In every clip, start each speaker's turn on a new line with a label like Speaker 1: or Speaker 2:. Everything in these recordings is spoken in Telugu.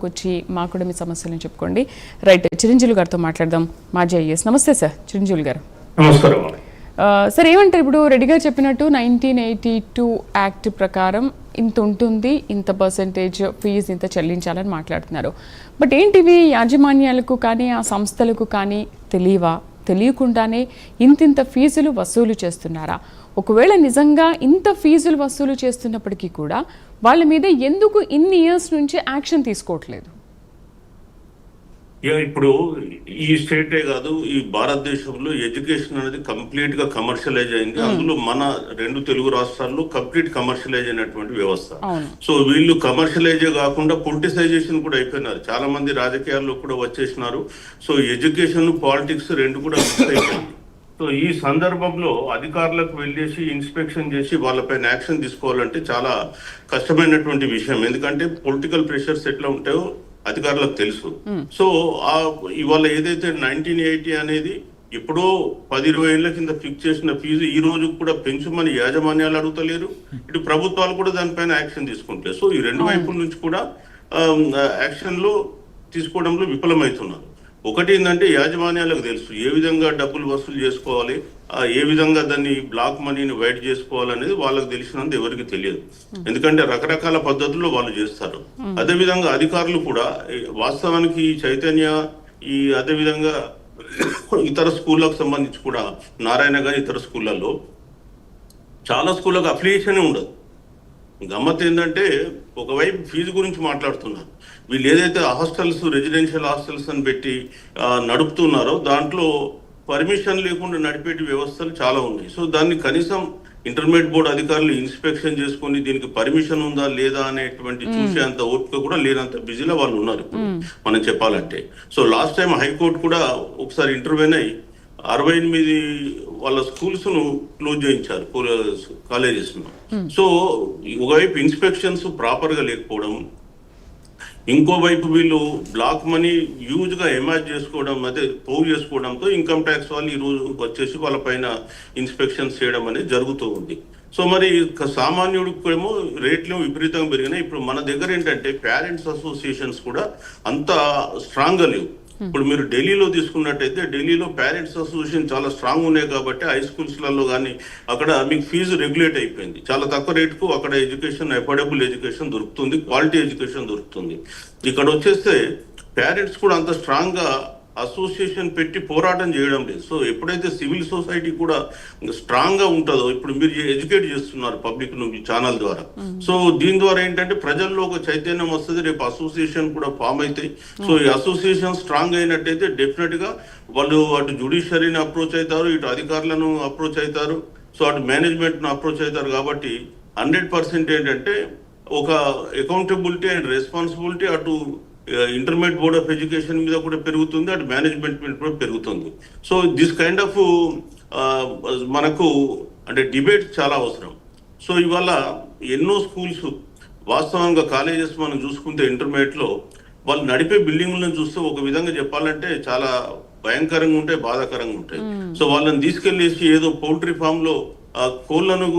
Speaker 1: వచ్చి మాకు కూడా మీ సమస్యలను చెప్పుకోండి. రైట్, చిరంజీవి గారితో మాట్లాడదాం. మాజీ ఐఏఎస్. నమస్తే సార్ చిరంజీవి గారు.
Speaker 2: నమస్కారం
Speaker 1: సార్. ఏమంటారు, ఇప్పుడు రెడ్డి గారు చెప్పినట్టు 1982 యాక్ట్ ప్రకారం ఇంత ఉంటుంది, ఇంత పర్సెంటేజ్ ఫీజు ఇంత చెల్లించాలని మాట్లాడుతున్నారు. బట్ ఏంటివి యాజమాన్యాలకు కానీ ఆ సంస్థలకు కానీ తెలియకుండానే ఇంతింత ఫీజులు వసూలు చేస్తున్నారా? ఒకవేళ నిజంగా ఇంత ఫీజులు వసూలు చేస్తున్నప్పటికీ కూడా వాళ్ళ మీద ఎందుకు ఇన్ని ఇయర్స్ నుంచి యాక్షన్ తీసుకోవట్లేదు?
Speaker 2: ఇప్పుడు ఈ స్టేటే కాదు, ఈ భారతదేశంలో ఎడ్యుకేషన్ అనేది కంప్లీట్ గా కమర్షియలైజ్ అయింది. అందులో మన 2 తెలుగు రాష్ట్రాల్లో కంప్లీట్ కమర్షియలైజ్ అయినటువంటి వ్యవస్థ. సో వీళ్ళు కమర్షియలైజే కాకుండా పొలిటిసైజేషన్ కూడా అయిపోయినారు. చాలా మంది రాజకీయాల్లో కూడా వచ్చేసినారు. సో ఎడ్యుకేషన్ పాలిటిక్స్ 2 కూడా మిక్స్ అయిపోయింది. సో ఈ సందర్భంలో అధికారులకు వెళ్ళేసి ఇన్స్పెక్షన్ చేసి వాళ్ళపైన యాక్షన్ తీసుకోవాలంటే చాలా కష్టమైనటువంటి విషయం. ఎందుకంటే పొలిటికల్ ప్రెషర్స్ ఎట్లా ఉంటాయో అధికారులకు తెలుసు. సో ఇవాళ ఏదైతే 1980 అనేది ఎప్పుడో 10-20 ఏళ్ల కింద ఫిక్స్ చేసిన ఫీజు ఈ రోజు కూడా పెంచమని యాజమాన్యాలు అడుగుతలేరు, ఇటు ప్రభుత్వాలు కూడా దానిపైన యాక్షన్ తీసుకుంటలేదు. సో ఈ 2 వైపుల నుంచి కూడా యాక్షన్ లో తీసుకోవడంలో విఫలమవుతున్నారు. ఒకటి ఏంటంటే యాజమాన్యాలకు తెలుసు ఏ విధంగా డబ్బులు వసూలు చేసుకోవాలి, ఏ విధంగా దాన్ని బ్లాక్ మనీని వైట్ చేసుకోవాలనేది వాళ్ళకి తెలిసినంత ఎవరికి తెలియదు. ఎందుకంటే రకరకాల పద్ధతుల్లో వాళ్ళు చేస్తారు. అదేవిధంగా అధికారులు కూడా వాస్తవానికి చైతన్య అదేవిధంగా ఇతర స్కూళ్ళకు సంబంధించి కూడా నారాయణ గారి ఇతర స్కూళ్ళల్లో చాలా స్కూళ్ళకు అఫిలియేషన్ ఉండదు. గమ్మత్ ఏంటంటే ఒకవైపు ఫీజు గురించి మాట్లాడుతున్నారు, వీళ్ళు ఏదైతే హాస్టల్స్ రెసిడెన్షియల్ హాస్టల్స్ అని పెట్టి నడుపుతున్నారో దాంట్లో పర్మిషన్ లేకుండా నడిపేటి వ్యవస్థలు చాలా ఉన్నాయి. సో దాన్ని కనీసం ఇంటర్మీడియట్ బోర్డు అధికారులు ఇన్స్పెక్షన్ చేసుకుని దీనికి పర్మిషన్ ఉందా లేదా అనేటువంటి చూసేంత ఓపిక కూడా లేనంత బిజీలో వాళ్ళు ఉన్నారు మనం చెప్పాలంటే. సో లాస్ట్ టైం హైకోర్టు కూడా ఒకసారి ఇంటర్వ్యూన్ అయ్యి 68 వాళ్ళ స్కూల్స్ ను క్లోజ్ చేయించారు, కాలేజెస్ ను. సో ఒకవైపు ఇన్స్పెక్షన్స్ ప్రాపర్ గా లేకపోవడం, ఇంకోవైపు వీళ్ళు బ్లాక్ మనీ హ్యూజ్ గా ఎమాజ్ చేసుకోవడం, అదే పోగు చేసుకోవడంతో ఇన్కమ్ ట్యాక్స్ వాళ్ళు ఈ రోజు వచ్చేసి వాళ్ళ పైన ఇన్స్పెక్షన్స్ చేయడం అనేది జరుగుతూ ఉంది. సో మరి సామాన్యుడికి ఏమో రేట్లు విపరీతంగా పెరిగినాయి. ఇప్పుడు మన దగ్గర ఏంటంటే పేరెంట్స్ అసోసియేషన్స్ కూడా అంత స్ట్రాంగ్ గా లేవు. ఇప్పుడు మీరు ఢిల్లీలో తీసుకున్నట్టయితే ఢిల్లీలో పేరెంట్స్ అసోసియేషన్ చాలా స్ట్రాంగ్ ఉన్నాయి కాబట్టి హై స్కూల్స్లలో కానీ అక్కడ మీకు ఫీజు రెగ్యులేట్ అయిపోయింది. చాలా తక్కువ రేటుకు అక్కడ ఎడ్యుకేషన్, అఫోర్డబుల్ ఎడ్యుకేషన్ దొరుకుతుంది, క్వాలిటీ ఎడ్యుకేషన్ దొరుకుతుంది. ఇక్కడ వచ్చేస్తే పేరెంట్స్ కూడా అంత స్ట్రాంగ్ గా అసోసియేషన్ పెట్టి పోరాటం చేయడం లేదు. సో ఎప్పుడైతే సివిల్ సొసైటీ కూడా స్ట్రాంగ్ గా ఉంటుందో, ఇప్పుడు మీరు ఎడ్యుకేట్ చేస్తున్నారు పబ్లిక్ నుంచి ఛానల్ ద్వారా. సో దీని ద్వారా ఏంటంటే ప్రజల్లో ఒక చైతన్యం వస్తుంది, రేపు అసోసియేషన్ కూడా ఫామ్ అవుతాయి. సో ఈ అసోసియేషన్ స్ట్రాంగ్ అయినట్టయితే డెఫినెట్ గా వాళ్ళు అటు జ్యుడిషియరీని అప్రోచ్ అవుతారు, ఇటు అధికారులను అప్రోచ్ అవుతారు, సో అటు మేనేజ్మెంట్ ను అప్రోచ్ అవుతారు. కాబట్టి 100% ఏంటంటే ఒక అకౌంటబిలిటీ అండ్ రెస్పాన్సిబిలిటీ అటు ఇంటర్మీడియట్ బోర్డ్ ఆఫ్ ఎడ్యుకేషన్ మీద కూడా పెరుగుతుంది, అటు మేనేజ్మెంట్ మీద కూడా పెరుగుతుంది. సో దిస్ కైండ్ ఆఫ్ మనకు అంటే డిబేట్ చాలా అవసరం. సో ఇవాళ ఎన్నో స్కూల్స్ వాస్తవంగా కాలేజెస్ మనం చూసుకుంటే ఇంటర్మీడియట్ లో వాళ్ళు నడిపే బిల్డింగ్లను చూస్తే ఒక విధంగా చెప్పాలంటే చాలా భయంకరంగా ఉంటాయి, బాధాకరంగా ఉంటాయి. సో వాళ్ళని తీసుకెళ్లేసి ఏదో పౌల్ట్రీ ఫామ్ లో కోళ్లను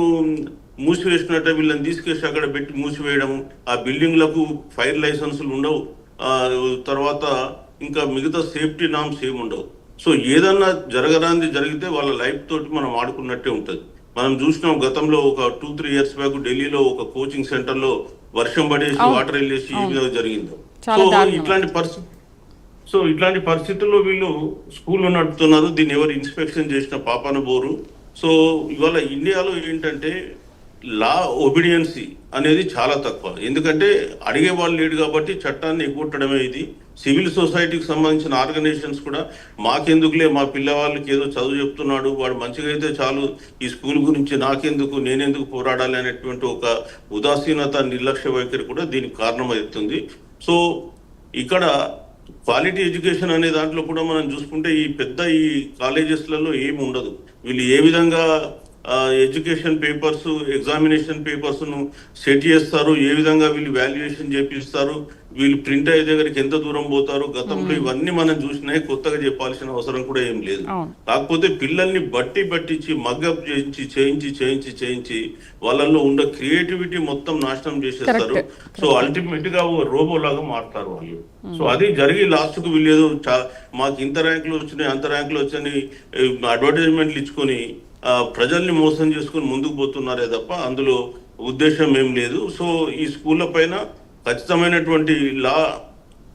Speaker 2: మూసివేసినట్టే వీళ్ళని తీసుకెళ్ళి అక్కడ పెట్టి మూసివేయడం, ఆ బిల్డింగ్లకు ఫైర్ లైసెన్సులు ఉండవు, తర్వాత ఇంకా మిగతా సేఫ్టీ నామ్స్ ఏమి ఉండవు. సో ఏదన్నా జరగరాంది జరిగితే వాళ్ళ లైఫ్ తోటి మనం ఆడుకున్నట్టే ఉంటుంది. మనం చూసినాం గతంలో ఒక 2-3 ఇయర్స్ బ్యాక్ ఢిల్లీలో ఒక కోచింగ్ సెంటర్ లో వర్షం పడేసి వాటర్ వెళ్ళేసి ఈ విధంగా జరిగింది. సో ఇట్లాంటి పరిస్థితుల్లో వీళ్ళు స్కూల్లో నడుపుతున్నారు, దీన్ని ఎవరు ఇన్స్పెక్షన్ చేసిన పాపాన బోరు. సో ఇవాళ ఇండియాలో ఏంటంటే లా ఒబీడియన్సీ అనేది చాలా తక్కువ. ఎందుకంటే అడిగే వాళ్ళు లేడు కాబట్టి చట్టాన్ని ఎగ్గొట్టడమే ఇది. సివిల్ సొసైటీకి సంబంధించిన ఆర్గనైజేషన్స్ కూడా మాకెందుకులే, మా పిల్లవాళ్ళకి ఏదో చదువు చెప్తున్నాడు, వాడు మంచిగా అయితే చాలు, ఈ స్కూల్ గురించి నాకెందుకు, నేనెందుకు పోరాడాలి అనేటువంటి ఒక ఉదాసీనత, నిర్లక్ష్య వైఖరి కూడా దీనికి కారణమవుతుంది. సో ఇక్కడ క్వాలిటీ ఎడ్యుకేషన్ అనే దాంట్లో కూడా మనం చూసుకుంటే ఈ కాలేజెస్లలో ఏమి ఉండదు. వీళ్ళు ఏ విధంగా ఎడ్యుకేషన్ పేపర్స్, ఎగ్జామినేషన్ పేపర్స్ ను సెట్ చేస్తారు, ఏ విధంగా వీళ్ళు వాల్యుయేషన్ చేపిస్తారు, వీళ్ళు ప్రింట్ అయ్యే దగ్గరికి ఎంత దూరం పోతారు, గతంలో ఇవన్నీ మనం చూసినాయి, కొత్తగా చెప్పాల్సిన అవసరం కూడా ఏం లేదు. కాకపోతే పిల్లల్ని బట్టించి మగ్గప్ చేయించి వాళ్ళల్లో ఉండే క్రియేటివిటీ మొత్తం నాశనం చేసేస్తారు. సో అల్టిమేట్ గా రోబో లాగా మారుతారు వాళ్ళు. సో అది జరిగి లాస్ట్ కు వీళ్ళు ఏదో మాకు ఇంత ర్యాంకులు వచ్చినాయి అంత ర్యాంకులు వచ్చాయని అడ్వర్టైజ్మెంట్లు ఇచ్చుకొని ప్రజల్ని మోసం చేసుకుని ముందుకు పోతున్నారే తప్ప అందులో ఉద్దేశం ఏం లేదు. సో ఈ స్కూళ్ళ పైన ఖచ్చితమైనటువంటి లా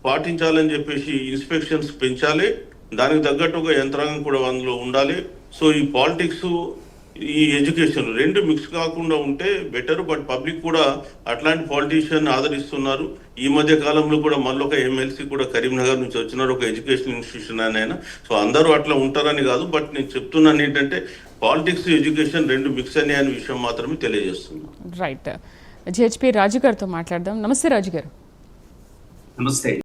Speaker 2: పాటించాలని చెప్పేసి ఇన్స్పెక్షన్స్ పెంచాలి, దానికి తగ్గట్టు ఒక యంత్రాంగం కూడా అందులో ఉండాలి. సో ఈ పాలిటిక్స్ ఈ ఎడ్యుకేషన్ రెండు మిక్స్ కాకుండా ఉంటే బెటర్. బట్ పబ్లిక్ కూడా అట్లాంటి పాలిటీషియన్ ఆదరిస్తున్నారు. ఈ మధ్య కాలంలో కూడా మళ్ళీ ఒక ఎమ్మెల్సీ కూడా కరీంనగర్ నుంచి వచ్చినారు, ఒక ఎడ్యుకేషన్ ఇన్స్టిట్యూషన్ ఆయన. సో అందరూ అట్లా ఉంటారని కాదు, బట్ నేను చెప్తున్నాను ఏంటంటే పాలిటిక్స్ ఎడ్యుకేషన్ రెండు మిక్స్ అనే విషయం మాత్రమే తెలియజేస్తున్నాను.
Speaker 1: రైట్. జిహెచ్పి రాజు గారితో మాట్లాడదాం. నమస్తే రాజు గారు.
Speaker 3: నమస్తే.